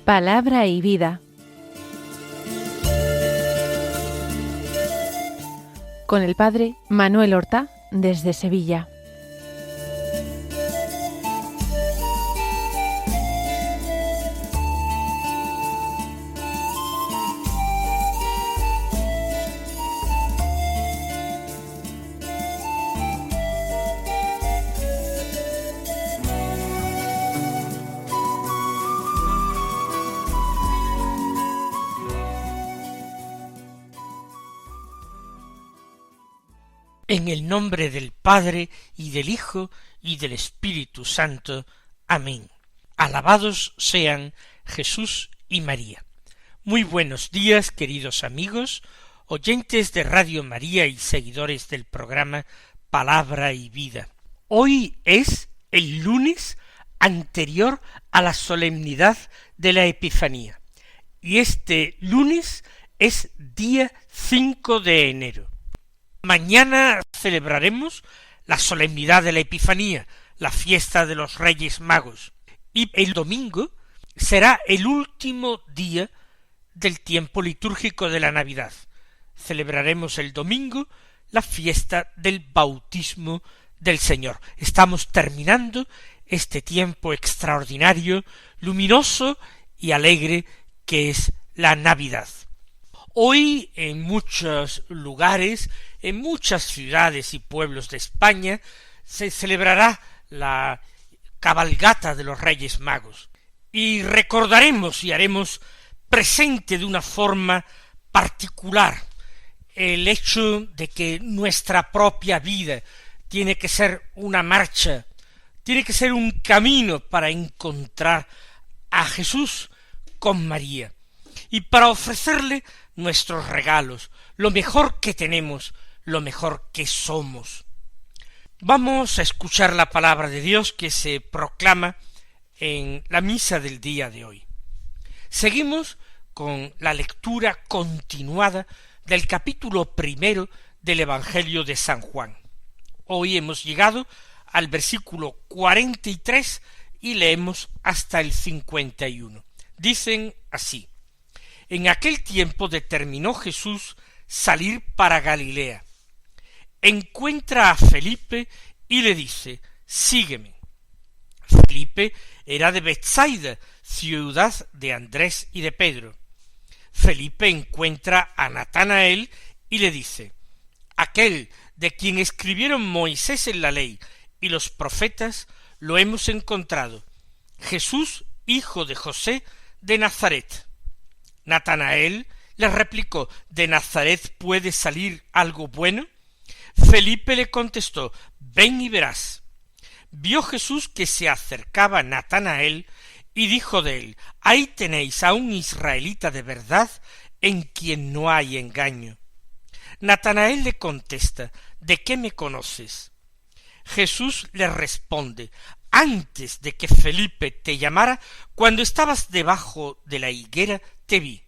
Palabra y vida. Con el padre Manuel Horta, desde Sevilla. En el nombre del Padre, y del Hijo, y del Espíritu Santo. Amén. Alabados sean Jesús y María. Muy buenos días, queridos amigos, oyentes de Radio María y seguidores del programa Palabra y Vida. Hoy es el lunes anterior a la solemnidad de la Epifanía, y este lunes es día 5 de enero. Mañana celebraremos la solemnidad de la Epifanía, la fiesta de los Reyes Magos, y el domingo será el último día del tiempo litúrgico de la Navidad. Celebraremos el domingo la fiesta del bautismo del Señor. Estamos terminando este tiempo extraordinario, luminoso y alegre que es la Navidad. Hoy en muchos lugares, en muchas ciudades y pueblos de España, se celebrará la cabalgata de los Reyes Magos, y recordaremos y haremos presente de una forma particular el hecho de que nuestra propia vida tiene que ser una marcha, tiene que ser un camino para encontrar a Jesús con María, y para ofrecerle nuestros regalos, lo mejor que tenemos, lo mejor que somos. Vamos a escuchar la palabra de Dios que se proclama en la misa del día de hoy. Seguimos con la lectura continuada del capítulo 1 del Evangelio de San Juan. Hoy hemos llegado al versículo 43 y leemos hasta el 51. Dicen así: En aquel tiempo determinó Jesús salir para Galilea. Encuentra a Felipe y le dice: sígueme. Felipe era de Betsaida, ciudad de Andrés y de Pedro. Felipe encuentra a Natanael y le dice: aquel de quien escribieron Moisés en la ley y los profetas, lo hemos encontrado, Jesús, hijo de José de Nazaret. Natanael le replicó: ¿de Nazaret puede salir algo bueno? Felipe le contestó: ven y verás. Vio Jesús que se acercaba Natanael y dijo de él: ahí tenéis a un israelita de verdad, en quien no hay engaño. Natanael le contesta: ¿de qué me conoces? Jesús le responde: antes de que Felipe te llamara, cuando estabas debajo de la higuera, te vi.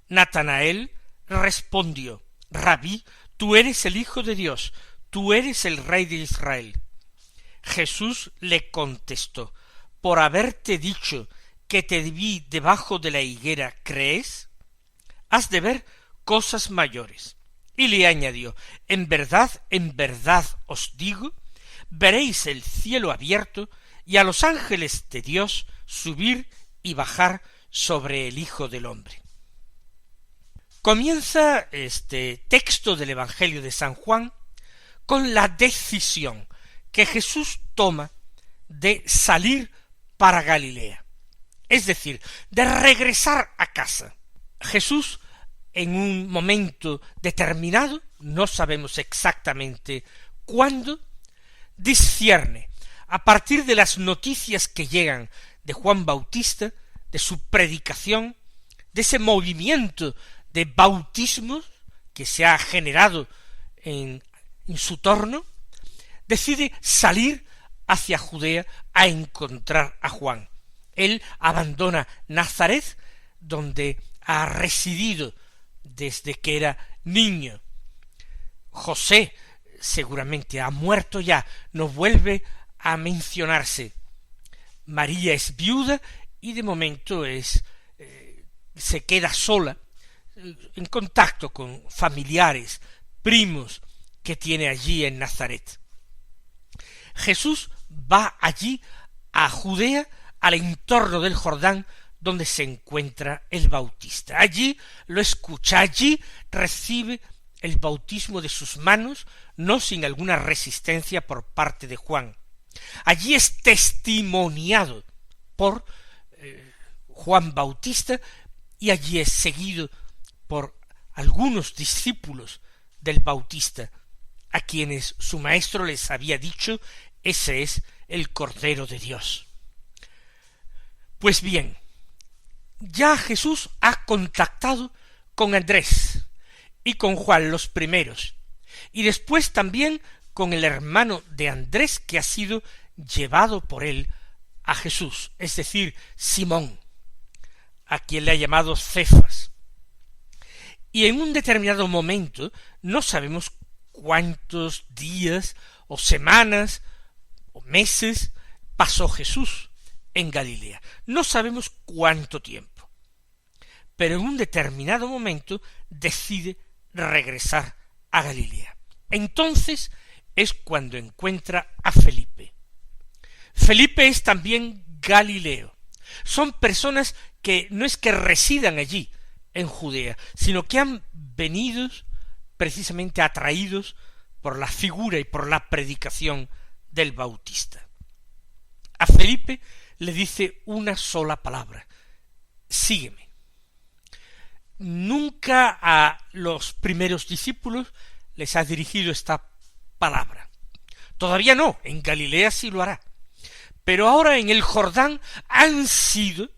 Natanael respondió: Rabí, tú eres el Hijo de Dios, tú eres el Rey de Israel. Jesús le contestó: por haberte dicho que te vi debajo de la higuera, ¿crees? Has de ver cosas mayores. Y le añadió: en verdad os digo, veréis el cielo abierto y a los ángeles de Dios subir y bajar sobre el Hijo del Hombre. Comienza este texto del Evangelio de San Juan con la decisión que Jesús toma de salir para Galilea, es decir, de regresar a casa. Jesús, en un momento determinado, no sabemos exactamente cuándo, discierne, a partir de las noticias que llegan de Juan Bautista, de su predicación, de ese movimiento de bautismos que se ha generado en su torno, decide salir hacia Judea a encontrar a Juan. Él abandona Nazaret, donde ha residido desde que era niño. José seguramente ha muerto ya, no vuelve a mencionarse. María es viuda y de momento se queda sola, en contacto con familiares, primos que tiene allí en Nazaret. Jesús va allí a Judea, al entorno del Jordán, donde se encuentra el Bautista. Allí lo escucha, allí recibe el bautismo de sus manos, no sin alguna resistencia por parte de Juan. Allí es testimoniado por Juan Bautista y allí es seguido por algunos discípulos del Bautista, a quienes su maestro les había dicho: ese es el Cordero de Dios. Pues bien, ya Jesús ha contactado con Andrés y con Juan, los primeros, y después también con el hermano de Andrés, que ha sido llevado por él a Jesús, es decir, Simón, a quien le ha llamado Cefas. Y en un determinado momento, no sabemos cuántos días o semanas o meses pasó Jesús en Galilea. No sabemos cuánto tiempo. Pero en un determinado momento decide regresar a Galilea. Entonces es cuando encuentra a Felipe. Felipe es también galileo. Son personas que no es que residan allí en Judea, sino que han venido precisamente atraídos por la figura y por la predicación del Bautista. A Felipe le dice una sola palabra: sígueme. Nunca a los primeros discípulos les ha dirigido esta palabra. Todavía no, en Galilea sí lo hará. Pero ahora en el Jordán han sido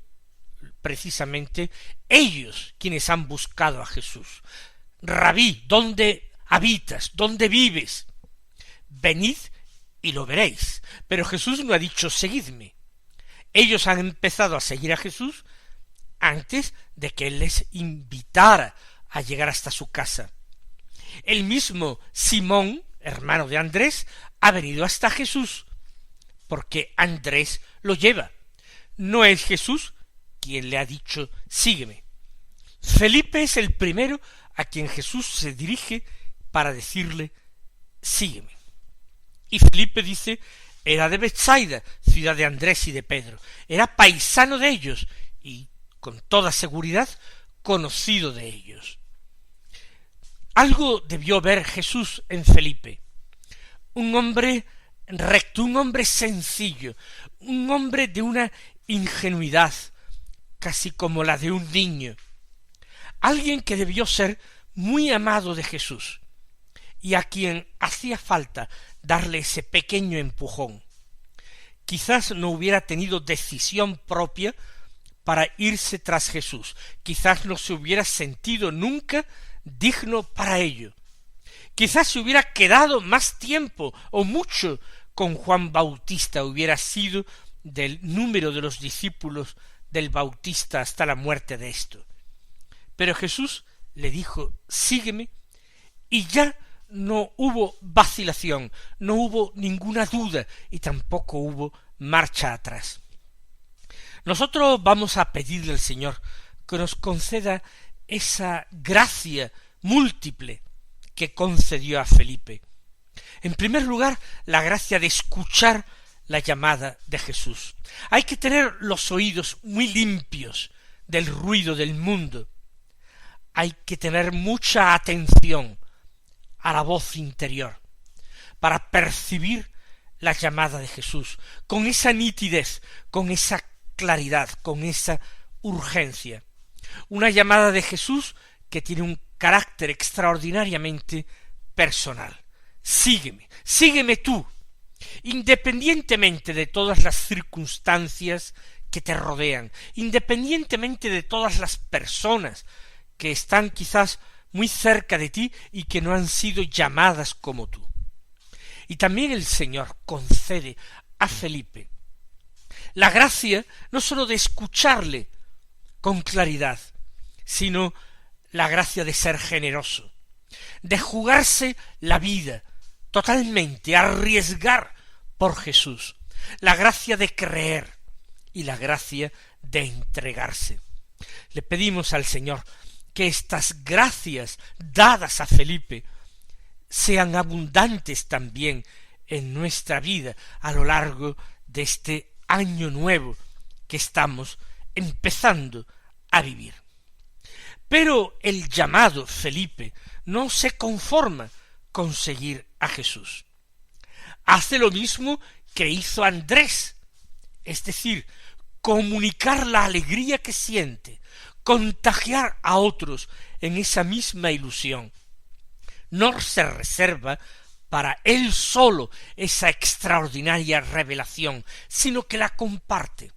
precisamente ellos quienes han buscado a Jesús. Rabí, ¿dónde habitas? ¿Dónde vives? Venid y lo veréis. Pero Jesús no ha dicho seguidme. Ellos han empezado a seguir a Jesús antes de que él les invitara a llegar hasta su casa. El mismo Simón, hermano de Andrés, ha venido hasta Jesús, porque Andrés lo lleva. No es Jesús quien le ha dicho sígueme. Felipe es el primero a quien Jesús se dirige para decirle sígueme. Y Felipe dice, era de Betsaida, ciudad de Andrés y de Pedro. Era paisano de ellos y con toda seguridad conocido de ellos. Algo debió ver Jesús en Felipe. Un hombre recto, un hombre sencillo, un hombre de una ingenuidad casi como la de un niño. Alguien que debió ser muy amado de Jesús y a quien hacía falta darle ese pequeño empujón. Quizás no hubiera tenido decisión propia para irse tras Jesús. Quizás no se hubiera sentido nunca digno para ello. Quizás se hubiera quedado más tiempo o mucho con Juan Bautista, hubiera sido del número de los discípulos del Bautista hasta la muerte de esto. Pero Jesús le dijo, sígueme, y ya no hubo vacilación, no hubo ninguna duda y tampoco hubo marcha atrás. Nosotros vamos a pedirle al Señor que nos conceda esa gracia múltiple que concedió a Felipe. En primer lugar, la gracia de escuchar la llamada de Jesús. Hay que tener los oídos muy limpios del ruido del mundo. Hay que tener mucha atención a la voz interior para percibir la llamada de Jesús con esa nitidez, con esa claridad, con esa urgencia. Una llamada de Jesús que tiene un carácter extraordinariamente personal. Sígueme, sígueme tú, independientemente de todas las circunstancias que te rodean, independientemente de todas las personas que están quizás muy cerca de ti y que no han sido llamadas como tú. Y también el Señor concede a Felipe la gracia no sólo de escucharle con claridad, sino la gracia de ser generoso, de jugarse la vida totalmente, arriesgar por Jesús, la gracia de creer y la gracia de entregarse. Le pedimos al Señor que estas gracias dadas a Felipe sean abundantes también en nuestra vida a lo largo de este año nuevo que estamos empezando a vivir. Pero el llamado Felipe no se conforma con seguir a Jesús. Hace lo mismo que hizo Andrés, es decir, comunicar la alegría que siente, contagiar a otros en esa misma ilusión. No se reserva para él solo esa extraordinaria revelación, sino que la comparte.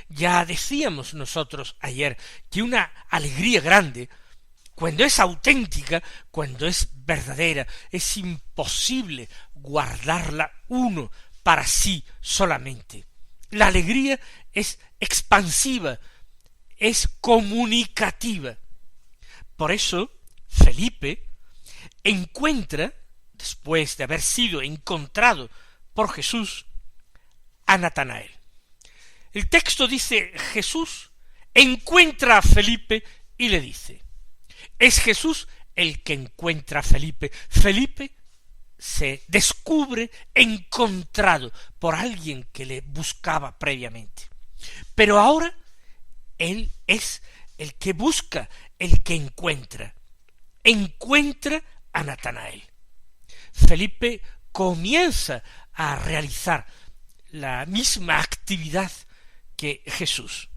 Ya decíamos nosotros ayer que una alegría grande, cuando es auténtica, cuando es verdadera, es imposible guardarla uno para sí solamente. La alegría es expansiva, es comunicativa. Por eso Felipe encuentra, después de haber sido encontrado por Jesús, a Natanael. El texto dice: Jesús encuentra a Felipe y le dice. Es Jesús el que encuentra a Felipe. Felipe se descubre encontrado por alguien que le buscaba previamente. Pero ahora él es el que busca, el que encuentra. Encuentra a Natanael. Felipe comienza a realizar la misma actividad que Jesús.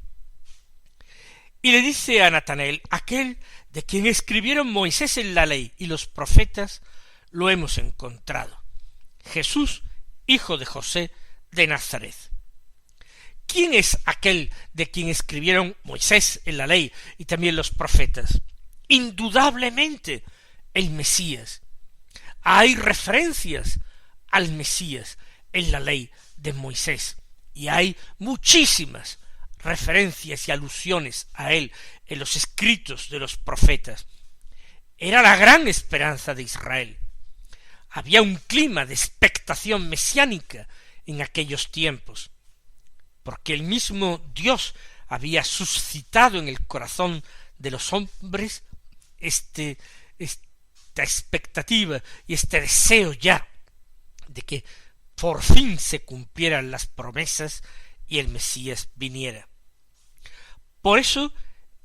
Y le dice a Natanael: aquel de quien escribieron Moisés en la ley y los profetas, lo hemos encontrado. Jesús, hijo de José de Nazaret. ¿Quién es aquel de quien escribieron Moisés en la ley y también los profetas? Indudablemente el Mesías. Hay referencias al Mesías en la ley de Moisés y hay muchísimas referencias y alusiones a él en los escritos de los profetas. Era la gran esperanza de Israel. Había un clima de expectación mesiánica en aquellos tiempos, porque el mismo Dios había suscitado en el corazón de los hombres esta expectativa y este deseo ya de que por fin se cumplieran las promesas y el Mesías viniera. Por eso,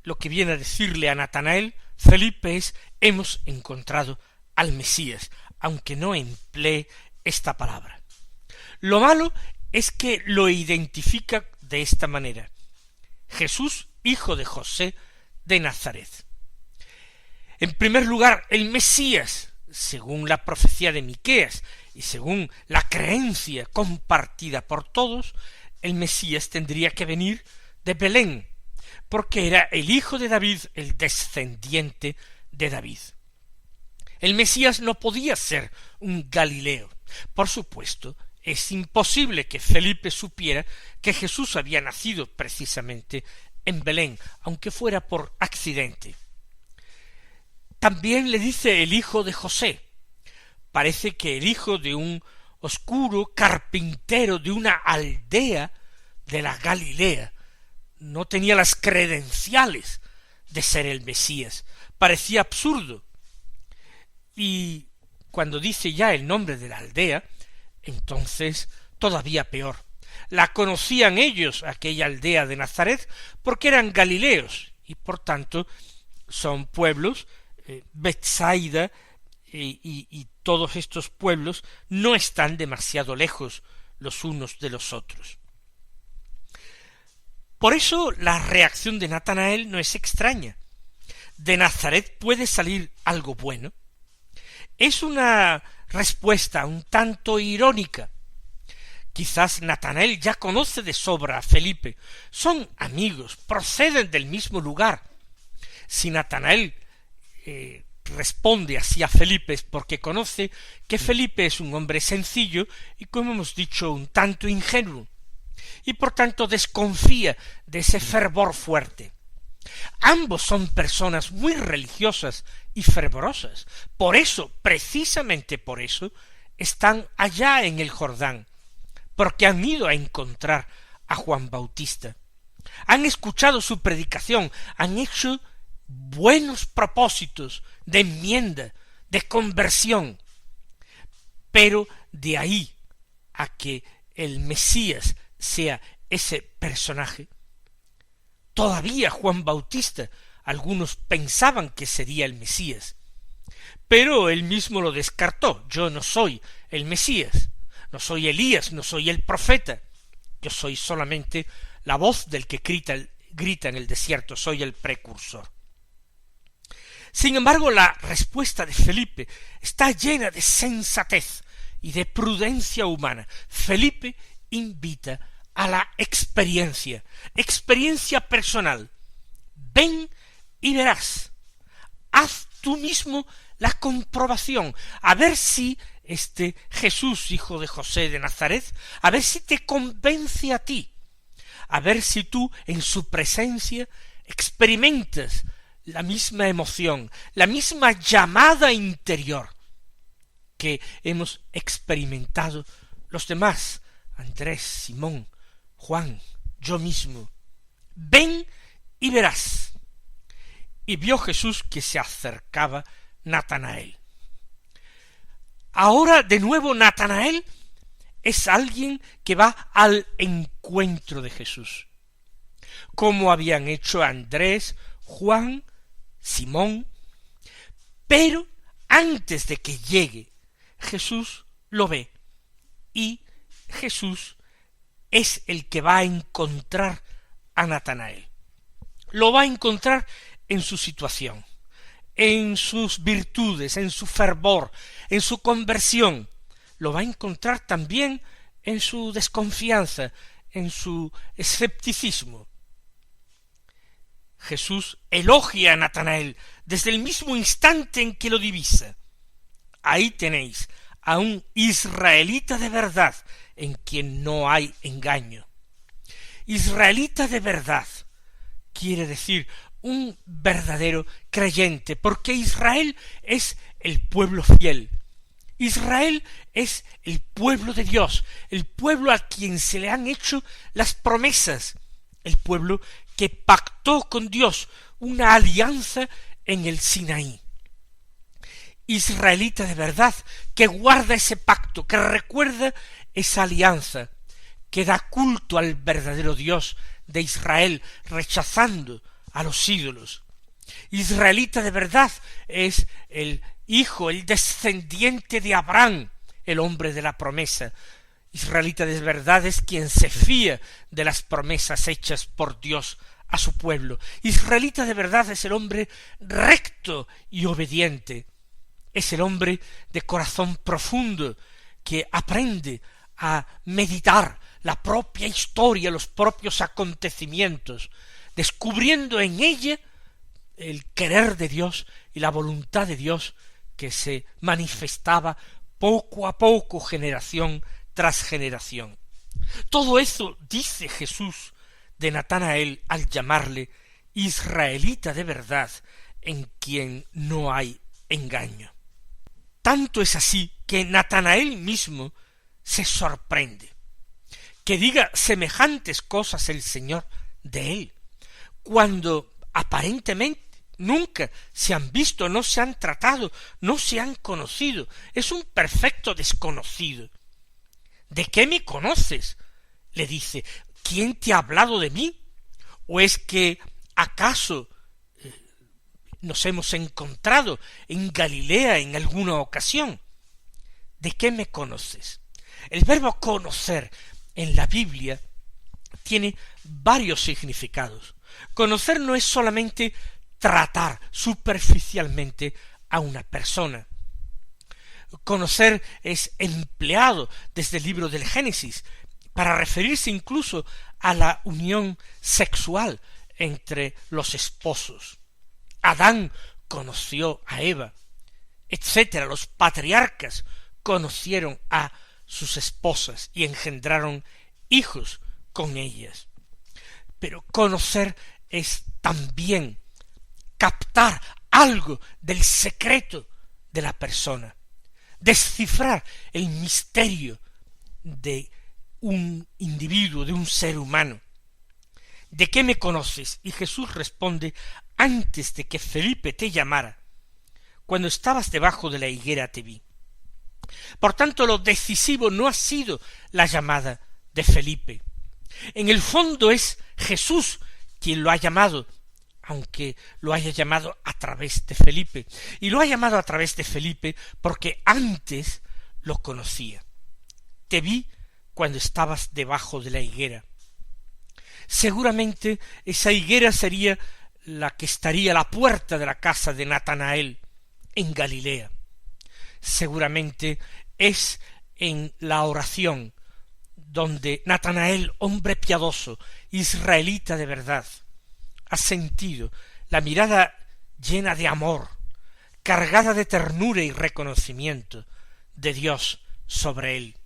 lo que viene a decirle a Natanael Felipe es: hemos encontrado al Mesías, aunque no emplee esta palabra. Lo malo es que lo identifica de esta manera: Jesús, hijo de José de Nazaret. En primer lugar, el Mesías, según la profecía de Miqueas y según la creencia compartida por todos, el Mesías tendría que venir de Belén, porque era el hijo de David, el descendiente de David. El Mesías no podía ser un Galileo. Por supuesto, es imposible que Felipe supiera que Jesús había nacido precisamente en Belén, aunque fuera por accidente. También le dice el hijo de José. Parece que el hijo de un oscuro carpintero de una aldea de la Galilea no tenía las credenciales de ser el Mesías. Parecía absurdo. Y cuando dice ya el nombre de la aldea, entonces todavía peor. La conocían ellos, aquella aldea de Nazaret, porque eran galileos, y por tanto son pueblos, Betsaida y todos estos pueblos no están demasiado lejos los unos de los otros. Por eso la reacción de Natanael no es extraña. ¿De Nazaret puede salir algo bueno? Es una respuesta un tanto irónica. Quizás Natanael ya conoce de sobra a Felipe. Son amigos, proceden del mismo lugar. Si Natanael responde así a Felipe es porque conoce que Felipe es un hombre sencillo y, como hemos dicho, un tanto ingenuo, y por tanto desconfía de ese fervor fuerte. Ambos son personas muy religiosas y fervorosas. Por eso, precisamente por eso, están allá en el Jordán, porque han ido a encontrar a Juan Bautista. han escuchado su predicación, han hecho buenos propósitos de enmienda, de conversión, pero de ahí a que el Mesías sea ese personaje, todavía Juan Bautista, algunos pensaban que sería el Mesías, pero él mismo lo descartó. Yo no soy el Mesías, no soy Elías, no soy el profeta, yo soy solamente la voz del que grita en el desierto, soy el precursor. Sin embargo, la respuesta de Felipe está llena de sensatez y de prudencia humana. Felipe invita a la experiencia personal. Ven y verás. Haz tú mismo la comprobación, a ver si este Jesús, hijo de José de Nazaret, a ver si te convence a ti, a ver si tú en su presencia experimentas la misma emoción, la misma llamada interior que hemos experimentado los demás, Andrés, Simón, Juan, yo mismo. Ven y verás. Y vio Jesús que se acercaba Natanael. Ahora de nuevo Natanael es alguien que va al encuentro de Jesús, como habían hecho Andrés, Juan, Simón, pero antes de que llegue, Jesús lo ve, y Jesús es el que va a encontrar a Natanael. Lo va a encontrar en su situación, en sus virtudes, en su fervor, en su conversión. Lo va a encontrar también en su desconfianza, en su escepticismo. Jesús elogia a Natanael desde el mismo instante en que lo divisa. Ahí tenéis a un israelita de verdad, en quien no hay engaño. Israelita de verdad quiere decir un verdadero creyente, porque Israel es el pueblo fiel. Israel es el pueblo de Dios, el pueblo a quien se le han hecho las promesas, el pueblo que pactó con Dios una alianza en el Sinaí. Israelita de verdad, que guarda ese pacto, que recuerda esa alianza, que da culto al verdadero Dios de Israel, rechazando a los ídolos. Israelita de verdad es el hijo, el descendiente de Abraham, el hombre de la promesa. Israelita de verdad es quien se fía de las promesas hechas por Dios a su pueblo. Israelita de verdad es el hombre recto y obediente. Es el hombre de corazón profundo que aprende a meditar la propia historia, los propios acontecimientos, descubriendo en ella el querer de Dios y la voluntad de Dios que se manifestaba poco a poco, generación tras generación. Todo eso dice Jesús de Natanael al llamarle israelita de verdad, en quien no hay engaño. Tanto es así que Natanael mismo se sorprende, que diga semejantes cosas el Señor de él, cuando aparentemente nunca se han visto, no se han tratado, no se han conocido. Es un perfecto desconocido. ¿De qué me conoces?, le dice. ¿Quién te ha hablado de mí? ¿O es que acaso nos hemos encontrado en Galilea en alguna ocasión? ¿De qué me conoces? El verbo conocer en la Biblia tiene varios significados. Conocer no es solamente tratar superficialmente a una persona. Conocer es empleado desde el libro del Génesis para referirse incluso a la unión sexual entre los esposos. Adán conoció a Eva, etcétera. Los patriarcas conocieron a sus esposas y engendraron hijos con ellas. Pero conocer es también captar algo del secreto de la persona, descifrar el misterio de un individuo, de un ser humano, ¿de qué me conoces? Y Jesús responde, antes de que Felipe te llamara, cuando estabas debajo de la higuera te vi. Por tanto, lo decisivo no ha sido la llamada de Felipe. En el fondo es Jesús quien lo ha llamado, aunque lo haya llamado a través de Felipe. Y lo ha llamado a través de Felipe porque antes lo conocía. Te vi cuando estabas debajo de la higuera. Seguramente esa higuera sería la que estaría a la puerta de la casa de Natanael en Galilea. Seguramente es en la oración donde Natanael, hombre piadoso, israelita de verdad, ha sentido la mirada llena de amor, cargada de ternura y reconocimiento de Dios sobre él.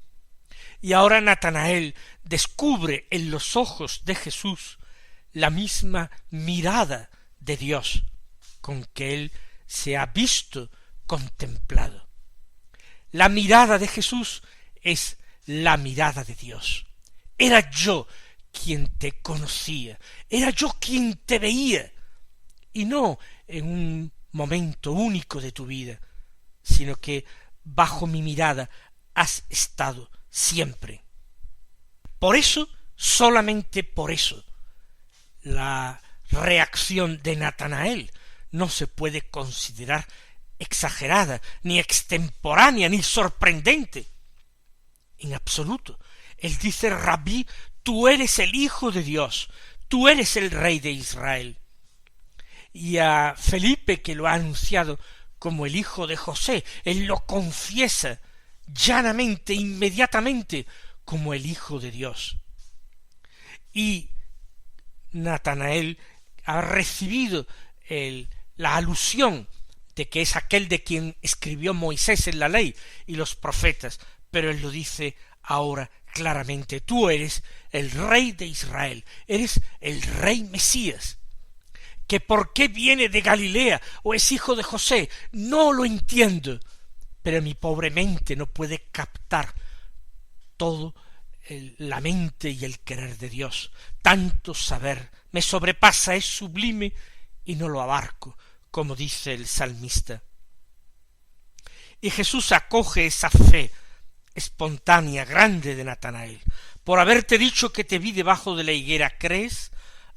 Y ahora Natanael descubre en los ojos de Jesús la misma mirada de Dios con que él se ha visto contemplado. La mirada de Jesús es la mirada de Dios. Era yo quien te conocía, era yo quien te veía, y no en un momento único de tu vida, sino que bajo mi mirada has estado siempre. Por eso, solamente por eso, la reacción de Natanael no se puede considerar exagerada, ni extemporánea, ni sorprendente. En absoluto. Él dice, Rabí, tú eres el Hijo de Dios, tú eres el Rey de Israel. Y a Felipe, que lo ha anunciado como el hijo de José, él lo confiesa llanamente, inmediatamente, como el Hijo de Dios. Y Natanael ha recibido la alusión de que es aquel de quien escribió Moisés en la ley y los profetas, pero él lo dice ahora claramente, tú eres el Rey de Israel, eres el Rey Mesías. Que por qué viene de Galilea o es hijo de José, no lo entiendo, pero mi pobre mente no puede captar todo la mente y el querer de Dios. Tanto saber me sobrepasa, es sublime y no lo abarco, como dice el salmista. Y Jesús acoge esa fe espontánea, grande de Natanael. Por haberte dicho que te vi debajo de la higuera, ¿crees?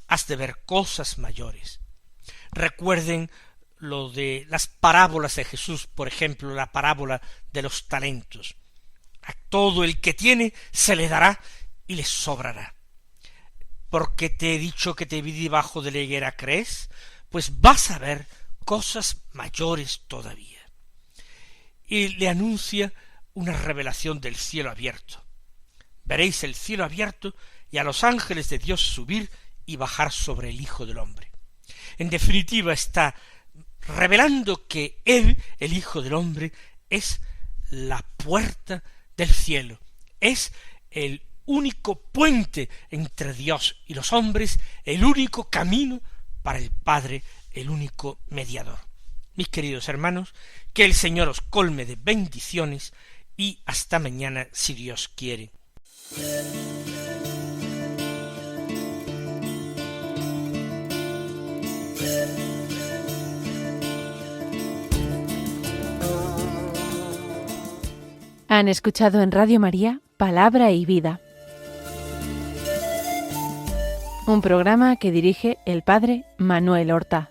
Has de ver cosas mayores. Recuerden lo de las parábolas de Jesús, por ejemplo, la parábola de los talentos. A todo el que tiene se le dará y le sobrará. Porque te he dicho que te vi debajo de la higuera, ¿crees? Pues vas a ver cosas mayores todavía. Y le anuncia una revelación del cielo abierto. Veréis el cielo abierto y a los ángeles de Dios subir y bajar sobre el Hijo del Hombre. En definitiva, está revelando que Él, el Hijo del Hombre, es la puerta del cielo, es el único puente entre Dios y los hombres, el único camino para el Padre, el único mediador. Mis queridos hermanos, que el Señor os colme de bendiciones y hasta mañana si Dios quiere. Han escuchado en Radio María Palabra y Vida, un programa que dirige el Padre Manuel Horta.